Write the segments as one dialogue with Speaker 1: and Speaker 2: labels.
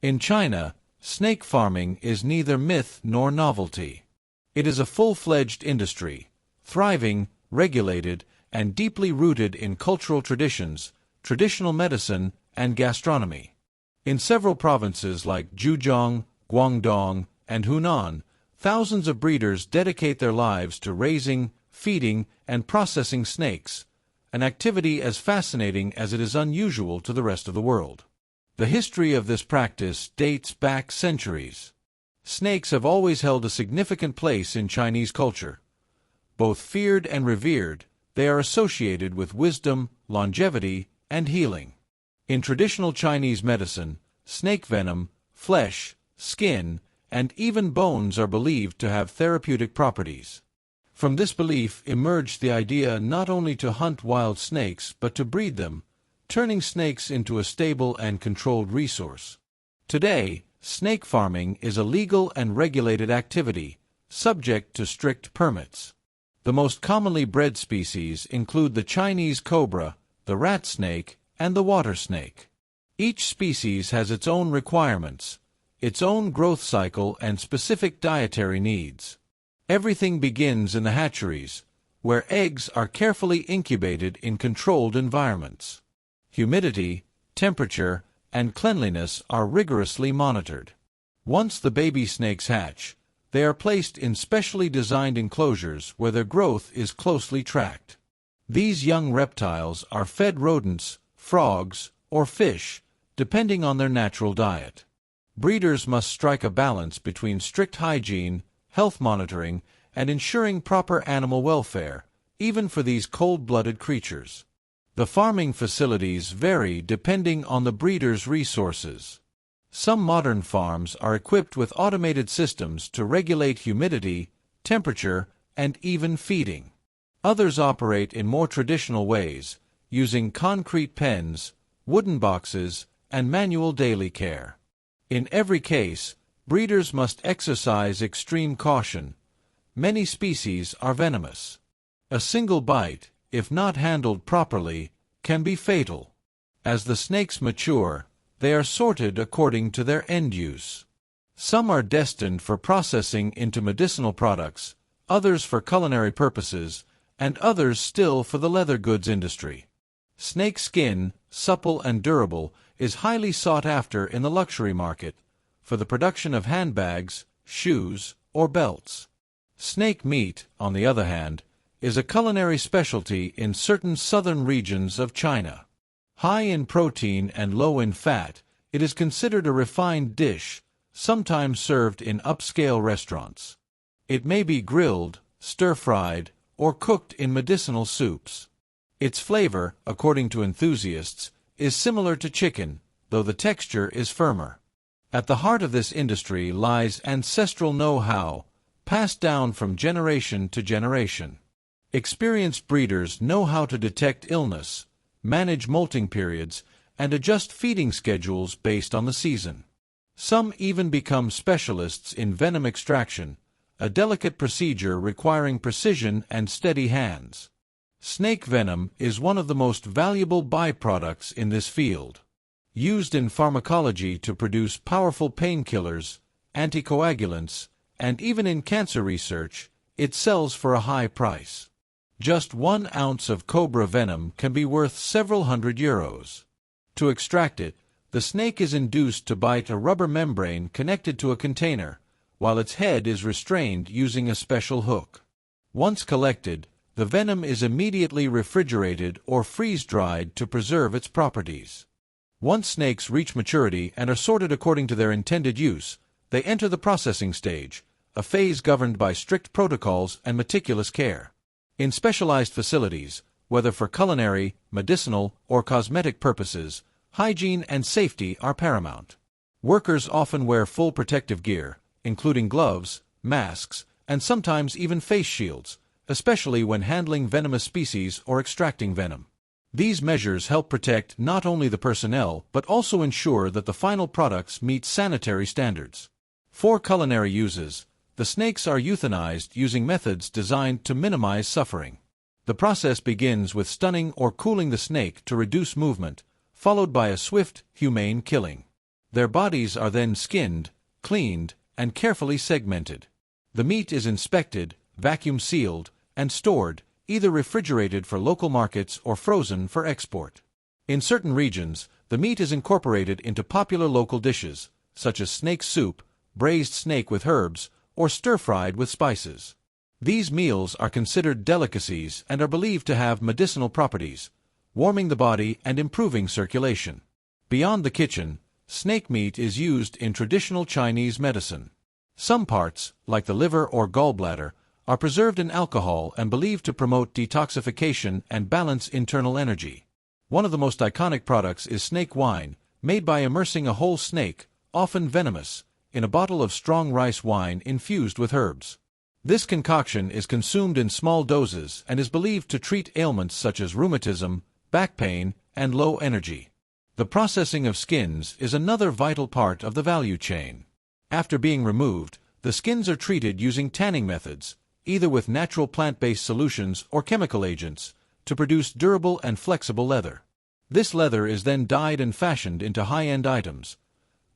Speaker 1: In China, snake farming is neither myth nor novelty. It is a full-fledged industry, thriving, regulated, and deeply rooted in cultural traditions, traditional medicine, and gastronomy. In several provinces like Zhejiang, Guangdong, and Hunan, thousands of breeders dedicate their lives to raising, feeding, and processing snakes, an activity as fascinating as it is unusual to the rest of the world. The history of this practice dates back centuries. Snakes have always held a significant place in Chinese culture. Both feared and revered, they are associated with wisdom, longevity, and healing. In traditional Chinese medicine, snake venom, flesh, skin, and even bones are believed to have therapeutic properties. From this belief emerged the idea not only to hunt wild snakes but to breed them, turning snakes into a stable and controlled resource. Today, snake farming is a legal and regulated activity, subject to strict permits. The most commonly bred species include the Chinese cobra, the rat snake, and the water snake. Each species has its own requirements, its own growth cycle, and specific dietary needs. Everything begins in the hatcheries, where eggs are carefully incubated in controlled environments. Humidity, temperature, and cleanliness are rigorously monitored. Once the baby snakes hatch, they are placed in specially designed enclosures where their growth is closely tracked. These young reptiles are fed rodents, frogs, or fish, depending on their natural diet. Breeders must strike a balance between strict hygiene, health monitoring, and ensuring proper animal welfare, even for these cold-blooded creatures. The farming facilities vary depending on the breeder's resources. Some modern farms are equipped with automated systems to regulate humidity, temperature, and even feeding. Others operate in more traditional ways, using concrete pens, wooden boxes, and manual daily care. In every case, breeders must exercise extreme caution. Many species are venomous. A single bite, if not handled properly, can be fatal. As the snakes mature, they are sorted according to their end use. Some are destined for processing into medicinal products, others for culinary purposes, and others still for the leather goods industry. Snake skin, supple and durable, is highly sought after in the luxury market, for the production of handbags, shoes, or belts. Snake meat, on the other hand, is a culinary specialty in certain southern regions of China. High in protein and low in fat, it is considered a refined dish, sometimes served in upscale restaurants. It may be grilled, stir-fried, or cooked in medicinal soups. Its flavor, according to enthusiasts, is similar to chicken, though the texture is firmer. At the heart of this industry lies ancestral know-how, passed down from generation to generation. Experienced breeders know how to detect illness, manage molting periods, and adjust feeding schedules based on the season. Some even become specialists in venom extraction, a delicate procedure requiring precision and steady hands. Snake venom is one of the most valuable byproducts in this field. Used in pharmacology to produce powerful painkillers, anticoagulants, and even in cancer research, it sells for a high price. Just 1 ounce of cobra venom can be worth several €100. To extract it, the snake is induced to bite a rubber membrane connected to a container, while its head is restrained using a special hook. Once collected, the venom is immediately refrigerated or freeze-dried to preserve its properties. Once snakes reach maturity and are sorted according to their intended use, they enter the processing stage, a phase governed by strict protocols and meticulous care. In specialized facilities, whether for culinary, medicinal, or cosmetic purposes, hygiene and safety are paramount. Workers often wear full protective gear, including gloves, masks, and sometimes even face shields, especially when handling venomous species or extracting venom. These measures help protect not only the personnel but also ensure that the final products meet sanitary standards. For culinary uses, the snakes are euthanized using methods designed to minimize suffering. The process begins with stunning or cooling the snake to reduce movement, followed by a swift, humane killing. Their bodies are then skinned, cleaned, and carefully segmented. The meat is inspected, vacuum sealed, and stored, either refrigerated for local markets or frozen for export. In certain regions, the meat is incorporated into popular local dishes, such as snake soup, braised snake with herbs, or stir-fried with spices. These meals are considered delicacies and are believed to have medicinal properties, warming the body and improving circulation. Beyond the kitchen, snake meat is used in traditional Chinese medicine. Some parts, like the liver or gallbladder, are preserved in alcohol and believed to promote detoxification and balance internal energy. One of the most iconic products is snake wine, made by immersing a whole snake, often venomous, in a bottle of strong rice wine infused with herbs. This concoction is consumed in small doses and is believed to treat ailments such as rheumatism, back pain, and low energy. The processing of skins is another vital part of the value chain. After being removed, the skins are treated using tanning methods, either with natural plant-based solutions or chemical agents, to produce durable and flexible leather. This leather is then dyed and fashioned into high-end items: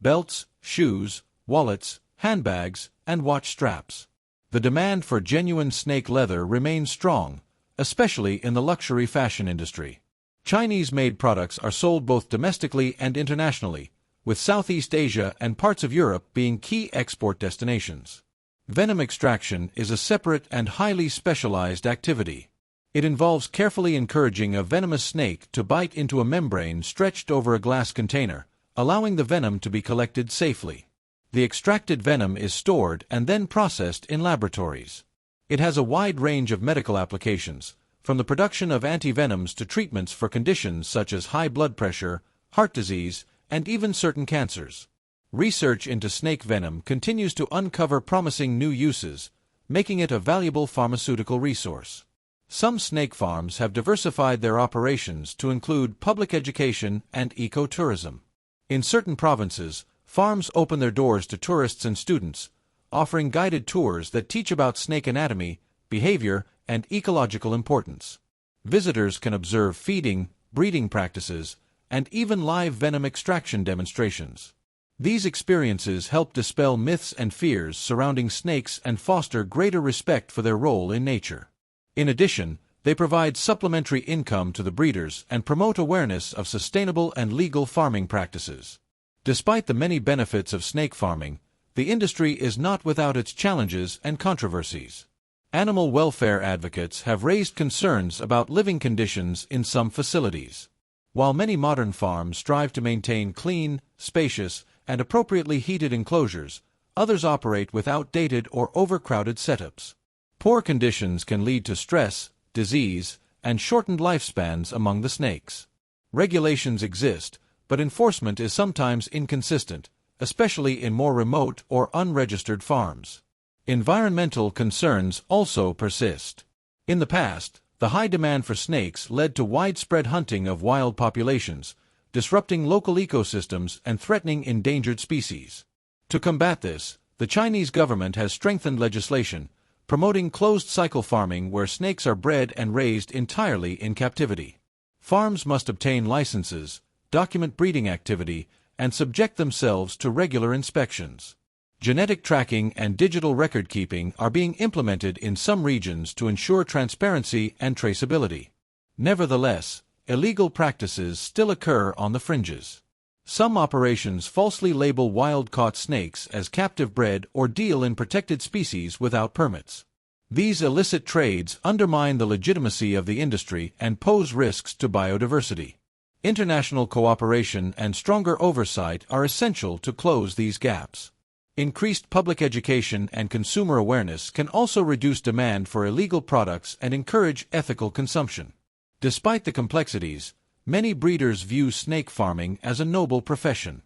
Speaker 1: belts, shoes, wallets, handbags, and watch straps. The demand for genuine snake leather remains strong, especially in the luxury fashion industry. Chinese-made products are sold both domestically and internationally, with Southeast Asia and parts of Europe being key export destinations. Venom extraction is a separate and highly specialized activity. It involves carefully encouraging a venomous snake to bite into a membrane stretched over a glass container, allowing the venom to be collected safely. The extracted venom is stored and then processed in laboratories. It has a wide range of medical applications, from the production of antivenoms to treatments for conditions such as high blood pressure, heart disease, and even certain cancers. Research into snake venom continues to uncover promising new uses, making it a valuable pharmaceutical resource. Some snake farms have diversified their operations to include public education and ecotourism. In certain provinces, farms open their doors to tourists and students, offering guided tours that teach about snake anatomy, behavior, and ecological importance. Visitors can observe feeding, breeding practices, and even live venom extraction demonstrations. These experiences help dispel myths and fears surrounding snakes and foster greater respect for their role in nature. In addition, they provide supplementary income to the breeders and promote awareness of sustainable and legal farming practices. Despite the many benefits of snake farming, the industry is not without its challenges and controversies. Animal welfare advocates have raised concerns about living conditions in some facilities. While many modern farms strive to maintain clean, spacious, and appropriately heated enclosures, others operate with outdated or overcrowded setups. Poor conditions can lead to stress, disease, and shortened lifespans among the snakes. Regulations exist, but enforcement is sometimes inconsistent, especially in more remote or unregistered farms. Environmental concerns also persist. In the past, the high demand for snakes led to widespread hunting of wild populations, disrupting local ecosystems and threatening endangered species. To combat this, the Chinese government has strengthened legislation, promoting closed-cycle farming where snakes are bred and raised entirely in captivity. Farms must obtain licenses, document breeding activity, and subject themselves to regular inspections. Genetic tracking and digital record-keeping are being implemented in some regions to ensure transparency and traceability. Nevertheless, illegal practices still occur on the fringes. Some operations falsely label wild-caught snakes as captive-bred or deal in protected species without permits. These illicit trades undermine the legitimacy of the industry and pose risks to biodiversity. International cooperation and stronger oversight are essential to close these gaps. Increased public education and consumer awareness can also reduce demand for illegal products and encourage ethical consumption. Despite the complexities, many breeders view snake farming as a noble profession.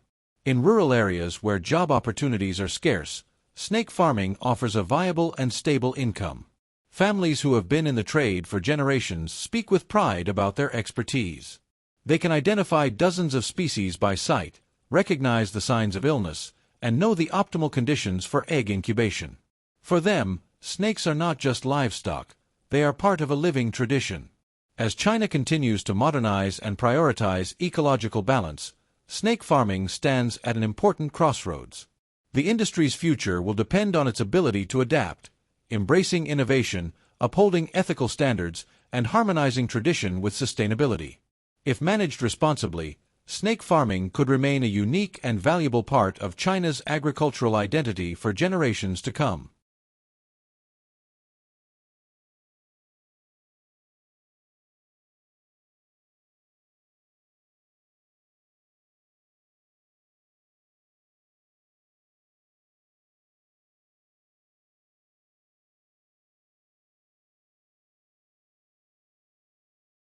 Speaker 1: In rural areas where job opportunities are scarce, snake farming offers a viable and stable income. Families who have been in the trade for generations speak with pride about their expertise. They can identify dozens of species by sight, recognize the signs of illness, and know the optimal conditions for egg incubation. For them, snakes are not just livestock, they are part of a living tradition. As China continues to modernize and prioritize ecological balance, Snake farming stands at an important crossroads. The industry's future will depend on its ability to adapt, embracing innovation, upholding ethical standards, and harmonizing tradition with sustainability. If managed responsibly, snake farming could remain a unique and valuable part of China's agricultural identity for generations to come.